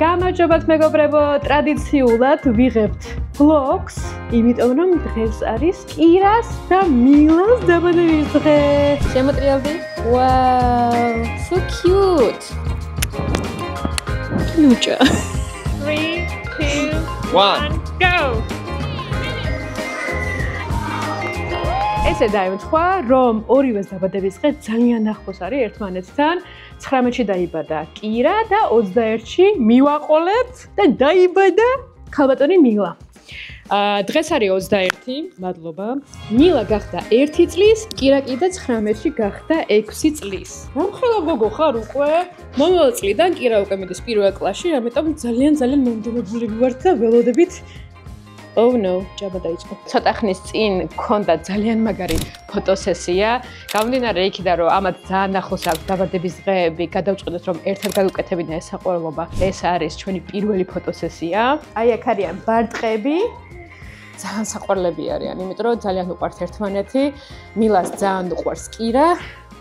გამარჯობათ მეგობრებო, ტრადიციულად ვიღებთ vlogs, იმიტომ რომ დღეს არის კირას და მილას დაბადების დღე. შემოტრიალდი? Wow, so cute. Nucha. 3, 2, 1, go! ესე დაემთხვა, რომ ორივეს დაბადების დღე ძალიან ახლოს არის ერთმანეთთან. 19-ში დაიბადა კირა და 21-ში მივაყოლეთ და დაიბადა ქალბატონი მილა. დღეს არის 21, მადლობა. მილა გახდა 1 წლის, კირა კიდე 19-ში გახდა 6 წლის. რამხელა გოგო ხარ უკვე? მომავალ წლიდან კირა უკვე მიდის 1 კლასში, ამიტომ ძალიან მომდევნებული ვართ და ველოდებით. Oh no, ჯაბა დაიწყო. ცოტა ხნის წინ მქონდა ძალიან მაგარი ფოტოსესია. გამომდინარე იქიდან, რომ ამათ ძალიან ახლოს აქვს დაბადების დღეები, გადავწყვეტეთ, რომ ერთად გავუკეთებინა ეს საყვარლობა. ეს არის ჩვენი პირველი ფოტოსესია. აი აქ არიან ბარტყები. ძალიან საყვარლები არიან, იმიტომ რომ ძალიან უყვართ ერთმანეთი. მილას ძალიან უყვარს კირა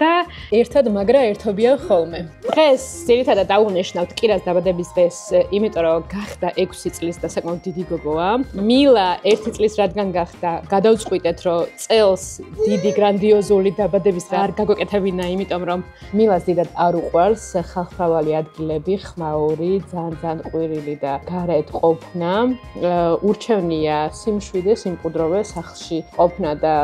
და ერთად მაგრა ერთობიან ხოლმე. დღეს ძირითადად დაუნიშნავთ კირას დაბადების დღეს, იმიტომ რომ გახდა 6 წლის და საკმაოდ დიდი გოგოა. მილა 1 წლის რადგან გახდა, გადავწყვიტეთ, რომ წელს დიდი გრანდიოზული დაბადების დღე არ გაგუკეთებინა, იმიტომ რომ მილას დიდად არ უყვარს ხალხმრავალი ადგილები, ხმაური, ძალიან ყვირილი და გარეთ ყოფნა. ურჩევნია სიმშვიდე, სიმყუდროვე სახლში ყოფნა და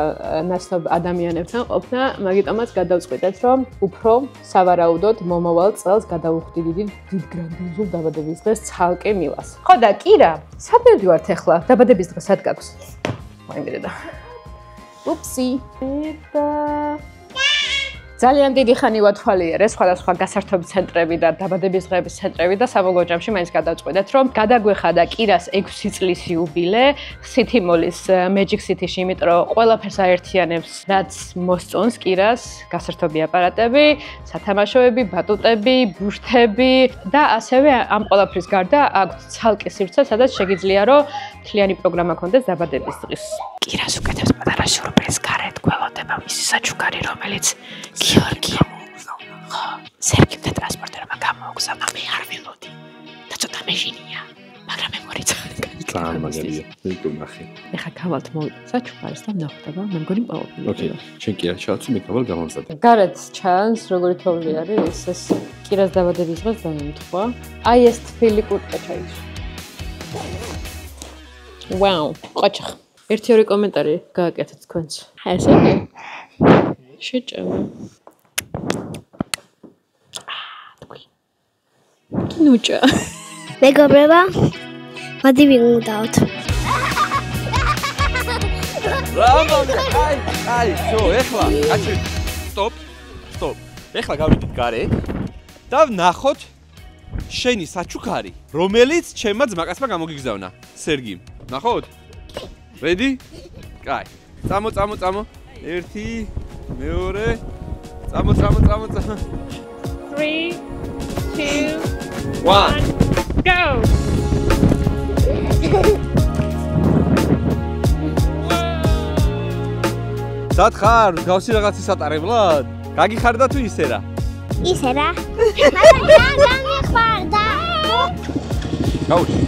ნაცნობ ადამიანებთან ყოფნა, მაგიტომაც გადავწყვიტეთ, რომ უფრო სავარაუდოდ მომავალ წელს გადავუხდით დიდ გრანდიოზულ დაბადების დღეს ცალკე მილას. ხო და კირა, სად მივდივართ ახლა? დაბადების დღე სად გაქვს? მოიმედედა. უფსი. ძალიან დიდი ხანი ვათვალიერე სხვადასხვა გასართობი ცენტრები და დაბადების დღეების ცენტრები და საბოლოო ჯამში მაინც გადავწყვეტეთ, რომ გადაგვეხადა კირას 6 წლის იუბილე City Mall-ის Magic City-ში, იმიტომ რომ ყველაფერს აერთიანებს, რაც მოსწონს კირას, გასართობი აპარატები, სათამაშოები, ბატუტები, ბურთები და ასევე ამ ყველაფრის გარდა აქვს ცალკე სივრცე, სადაც შეგიძლია რომ მთლიანი პროგრამა ქონდეს დაბადების დღის. კირას უკეთებს პატარა სიურპრიზს გარეთ გველოდება მისი საჩუქარი, რომელიც გიორგი სერგიმ და ტრანსპორტერმა გამოუგზავნა, მე არ ველოდი და ცოტა მეშინია, მაგრამ მე მორიცხარი ძალიან მაგარია, მე ნახე. ეხა გავალთ საჩუქარს და ნახდება, მე მგონი პაუპილი. ოკეი, შენ კი არ ჩავწი, მე გავალ გამომზადე. გარეთ ჩანს, როგორი თოვლი არის, ეს კირას დაბადების დღეს დამემთხვა. აი ეს თბილი კურტკა ჩაიჭრა. ვაუ, ყოჩახ. 1-2 კომენტარი გააკეთეთ თქვენც. ესე კი. შეჭამა. ნუჭა. მეგობრებო, მოდი ვიგუნდაოთ. აი, შო, ეხლა, კაცი, სტოპ. ეხლა გავიდით გარეთ და ვნახოთ შენი საჩუქარი, რომელიც ჩემმა ძმაკაცმა გამოგიგზავნა, სერგიმ. ვნახოთ? Ready? კაი. წამო. 1, 2, წამო. 3, 2, 1, go! სად ხარ? გავსი რაღაცის ატარებლად? გაგიხარდა თუ ისე რა? ისე რა. მაგრამ გამიხარდა. გაუჩი.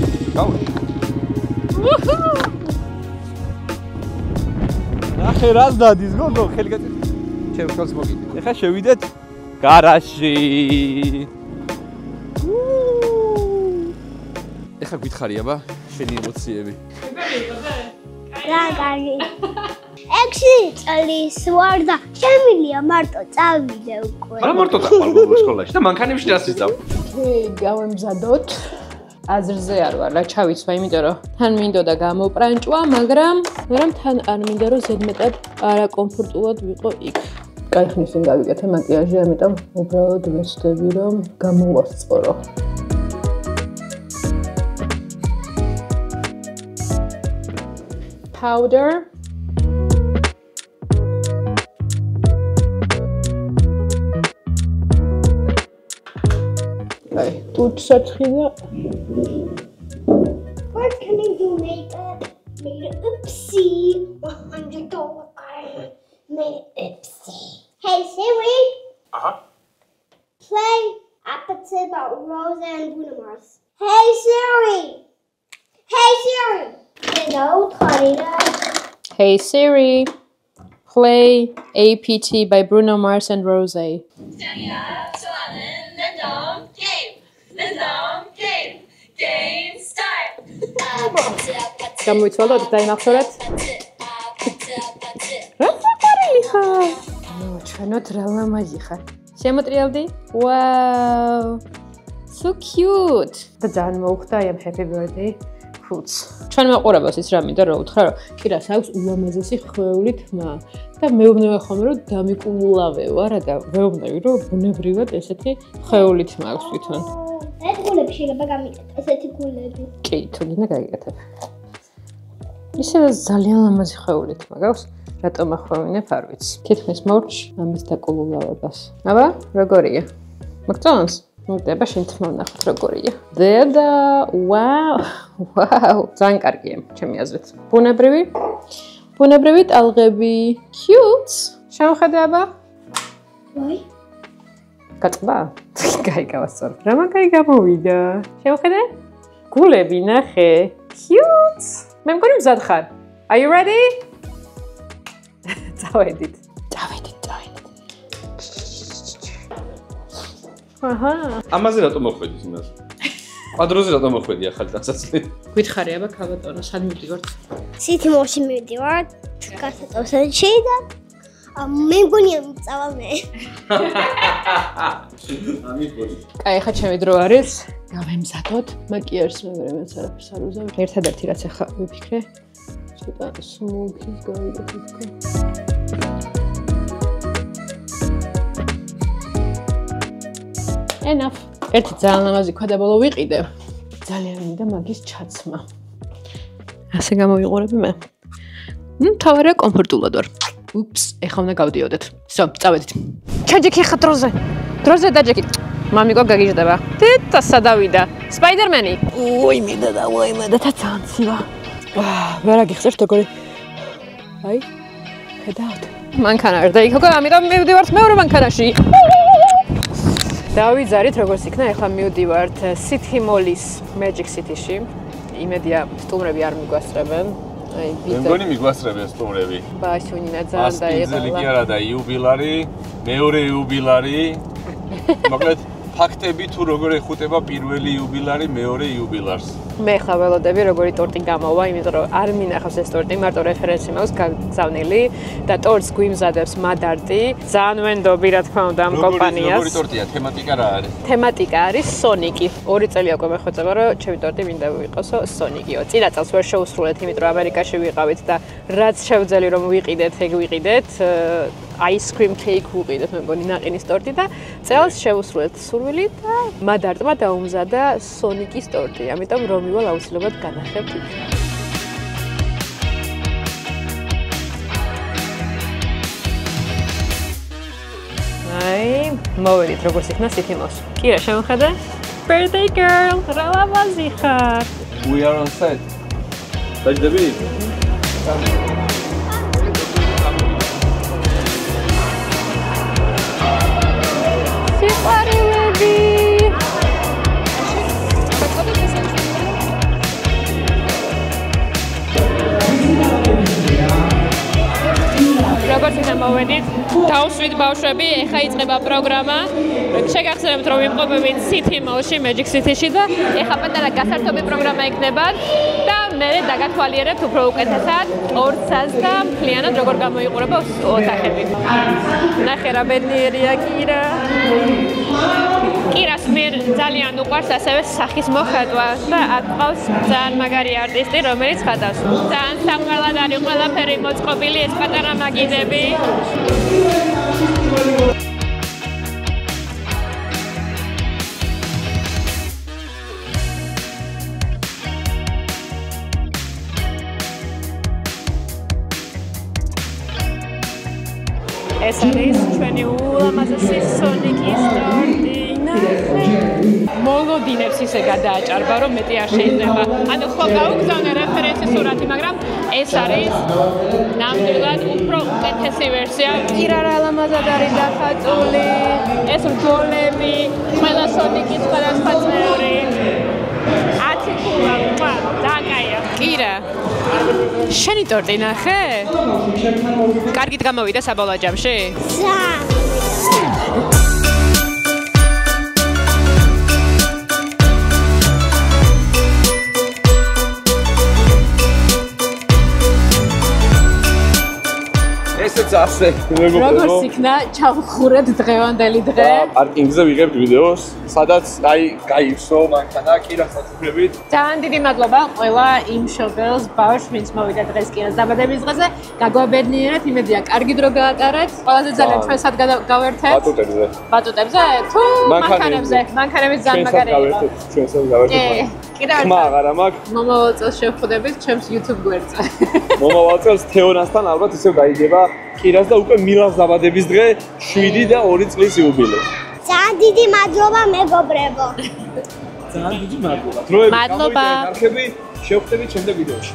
ნახე რას დადის გოგო, ხელი გაწი. ჩემ ხელს მოგიდე. ეხლა შევიდეთ გარაჟში. ეხლა გითხარია ბა, შენი ემოციები. რა კარგი. 6 წლის ვარ და შემილია მარტო წავიდე უკვე. არა მარტო წავალ სკოლაში და მანქანებში რას იწავ? გავემზადოთ. აზრზე არ ვარ, რა ჩავიცვა, იმიტომ რომ თან მინდოდა გამოპრანჭვა, მაგრამ თან არ მინდა რომ ზედმეტად არაკომფორტულად ვიყო იქ. კაი ხნის წინ გავიკეთე მაკიაჟი, ამიტომ უბრალოდ ვეცდები რომ გამოვასწორო. Powder. Тут сатхина. What can I do makeup? Made an oopsie. $100 card. Made an oopsie. Hey Siri. Uh-huh. Play Apathy about Rosa and Bruno Mars. Hey Siri. Hey Siri. Hey Siri, play APT by Bruno Mars and Rosé. Game start. გამოიცვალოთ დაინახოთ. რა ფარილი ხარ? ნუ ჩვენო დრალამაზი ხარ. შემოტრიალდი? Wow. So cute. და ძალიან მოუხდა I am happy birthday. Fruits. ჩვენ მაყურებელს ის რა მინდა რომ უთხრა რომ კირას აქვს ულამაზესი ხვეული თმა და მეუბნება ხოლმე რომ დამიკულულავე ვარ და მეუბნები რომ ბუნებრივად ესეთი ხვეული თმა აქვს თვითონ. ეს გულები შეიძლება გამიკეთო, ესეთი გულები. კი, თუ გინდა გაიგეთებ. ისევ ძალიან ლამაზი ხვეული თმა გაქვს, რატომ ახვევინებ არ ვიცი. თითქმის მორჩ ამის დაკულულავებას. აბა, როგორია? მოგწონს? მოგდება შენ თმა ნახოთ როგორია. დედა, ვაუ, ვაუ, ძალიან კარგია, ჩემი აზრით. ბუნებრივი ტალღები, cute. შევხედე აბა? ვაი. გაწყდა? გაიგავა სწორ. რა მაგარი გამოვიდა? შევხედე? გულები ნახე. Cute. მე მგონი მზად ხარ. Are you ready? წავედით. აჰა. ამაზე რატომ მოხვედით იმას? კვადროზე რატომ მოხვედი ახალი დასაცლი? გითხარი აბა ქალბატონო, სად მივდივართ? სითიმოში მივდივართ, გასაწევსეთში და მე მგონია წავალ მე. ამიგონი. კაი, ხა ჩემი დრო არის. გავემზადოთ. მაკიაჟს მეგრე მეც არაფერს არ უზავ. ერთადერთი რაც ახლა ვიფიქრე, ცოტა სმუგის გაიგეთო. Enough. ერთი ძალიან ლამაზი ქვედაბოლო ვიყიდე. ძალიან მინდა მაგის ჩაცმა. ასე გამოვიყურები მე. თავარია კომფორტულად ვარ. Ups, ეხლა უნდა გავდიოდეთ. Всё, წავედით. ჩაჯექი ხა დროზე. დროზე დაჯექი. მამიკო გაგიჟდება. თეთა სადავიდა. სპაიდერმენი. ოი მინდა და ოი მე და თაცანცივა. ვერა გიხსენთ როგორი. აი. ხედავთ. მანქანა არ დაიქოგა, ამიტომ მივდივართ მეორე მანქანაში. დავიძარით როგორც იქნა, ეხლა მივდივართ City Mall-ის Magic City-ში. იმედია სტუმრები არ მიგვასწრებენ. აი, მე მგონი მიგვასწრებენ სტუმრები. ბაშუნინა ძალიან დაიღალა. ასპინძელი კი არა და იუბილარი, მეორე იუბილარი. მოკლედ ფაქტები თუ როგორ ეხუტება პირველი იუბილარი მეორე იუბილარს. მე ხა ველოდები როგორი ტორტი გამოვა, იმიტომ რომ არ მინახავს ეს ტორტი, მარტო რეფერენსი მაქვს გაგზავნილი და ტორტს გვიმზადებს მადარტი. ძალიან ვენდობი რა თქმა უნდა ამ კომპანიას. როგორი ტორტია? თემატიკა რა არის? თემატიკა არის სონიკი. 2 წელი უკვე მეხვეწება რომ ჩემი ტორტი მინდა ვიყოსო სონიკიო. წინა წელს ვერ შევუსრულეთ, იმიტომ რომ ამერიკაში ვიყავით და რაც შევძელი რომ ვიყიდეთ, ეგ ვიყიდეთ. ice cream cake ვუყიდეთ, მე მგონი ნაყინის ტორტი და წელს შევუსრულეთ სურვილი და მადარტმა დაუმზადა სონიკის ტორტი. ამიტომ რომ მივალ აუცილებლად განახებთ იქ. აი, მოვედით როგორც იქნა City Mall-ში. კირა, შემოხედე? Birthday girl, რა ლამაზი ხარ. We are on set. დაждები? სიყვარულები. როგორც იქნა მოვედით, დავსვით ბავშვები, ეხა იწყება პროგრამა. შეგახსენებთ რომ იმყოფებით City Mall-ში, Magic City-ში და ეხა პატარა გასართობი პროგრამა იქნება და მე დაგათვალიერებთ უფრო უკეთესად 2 წელს და მთლიანად როგორ გამოიყურება ოთახები. ნახე რა ბედნიერია კირა. კირას მე ძალიან უყვარს ასევე სახის მოხატვა და აქ ყავს ძალიან მაგარი არტისტი, რომელიც ხატავს. ძალიან სამყაროდ არის ყველაფერი მოწყობილი, ეს პატარა მაგიდები. ეს არის ჩვენი ულამაზესი სონიკის ტორტი. მოლოდინებს ისე გადააჭარბა, რომ მეტი არ შეიძლება. ანუ ხო გაუგზავნე რეფერენსი სურათი, მაგრამ ეს არის ნამდვილად უფრო უკეთესი ვერსია. კირა რა ლამაზად არის დახატული. ეს რგოლები, ყველა სონიკის სხვადასხვა წევრი. კირა. შენი ტორტი ნახე? კარგით გამოვიდა საბოლოო ჯამში? ესეც ასე. როგორც იქნა ჩავხურეთ დღევანდელი დღე? პარკინგზე ვიღებთ ვიდეოს, სადაც აი გაივსო მანქანა კირასაც ვფლებით. ძალიან დიდი მადლობა ყველა იმ შობელს ბავშვს, ვინც მოვიდა დღეს კირას დაბადების დღეზე. გაგვაბედნიერეთ, იმედია, კარგი დრო გაატარეთ. ყველაზე ძალიან ჩვენსად გავერთეთ. ბატუტებზე. ბატუტებზე? თუ მანქანებზე? მანქანების ძალიან მაგარი იყო. ჩვენსაც გავერთეთ. კიდევ ხმა აღარა მაქვს. მომავალ წელს შევხვდებით ჩემს YouTube გვერდზე. მომავალ წელს თეონასთან ალბათ ისევ გაიგება კირას და უკვე მილანს დაბადების დღე 7 და 2 წლის იუბილე. ძალიან დიდი მადლობა მეგობრებო. ძალიან დიდი მადლობა. დროებით მადლობა. გამოვიდა არხები, შევხვდებით შემდეგ ვიდეოში.